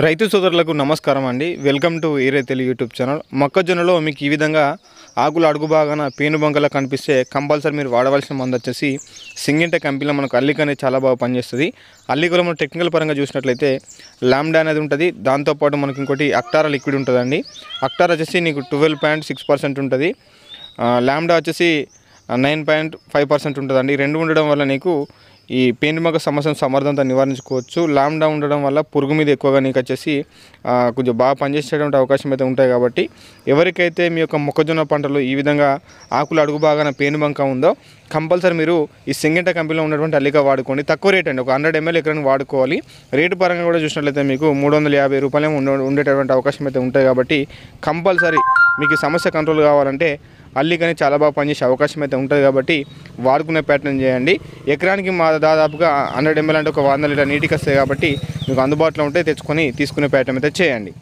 రైతు సోదరులకు నమస్కారం అండి. వెల్కమ్ టు ఏరే తెలుగు యూట్యూబ్ ఛానల్. మొక్కజొన్నలో మీకు ఈ విధంగా ఆకులు అడుగు భాగాన పేను బంకలా కనిపిస్తే కంపల్సరీ మీరు వాడవలసిన మందు వచ్చేసి సింగింట కంపెనీలో మనకు అల్లిక అనేది చాలా బాగా పనిచేస్తుంది. అల్లికలో మనం టెక్నికల్ పరంగా చూసినట్లయితే లాంబ్డా అనేది ఉంటుంది. దాంతోపాటు మనకి ఇంకోటి అక్టారా లిక్విడ్ ఉంటుందండి. అక్టారా వచ్చేసి నీకు 12.6% ఉంటుంది. లాంబ్డా వచ్చేసి 9.5% ఉంటుందండి. రెండు ఉండడం వల్ల నీకు ఈ పేనుబంక సమస్యను సమర్థంగా నివారించుకోవచ్చు. లాంబ్డా ఉండడం వల్ల పురుగు మీద ఎక్కువగా నీకు వచ్చేసి కొంచెం బాగా పనిచేసేటువంటి అవకాశం అయితే ఉంటాయి. కాబట్టి ఎవరికైతే మీ యొక్క మొక్కజొన్న పంటలో ఈ విధంగా ఆకులు అడుగు బాగాన పేనుబంక ఉందో కంపల్సరీ మీరు ఈ సింగింట కంపెనీలో ఉన్నటువంటి అల్లిక వాడుకోండి. తక్కువ రేట్ అండి, ఒక 100 ml ఎకరానికి వాడుకోవాలి. రేటు పరంగా కూడా చూసినట్లయితే మీకు 350 రూపాయలు ఉండేటటువంటి అవకాశం అయితే ఉంటాయి. కాబట్టి కంపల్సరీ మీకు సమస్య కంట్రోల్ కావాలంటే అల్లికని చాలా బాగా పనిచేసే అవకాశం అయితే ఉంటుంది. కాబట్టి వాడుకునే ప్యాటర్న్ చేయండి. ఎకరానికి మా దాదాపుగా 100 ml అంటే ఒక 100 లీటర్ నీటికి వస్తాయి. కాబట్టి మీకు అందుబాటులో ఉంటే తెచ్చుకొని తీసుకునే ప్యాటర్న్ అయితే చేయండి.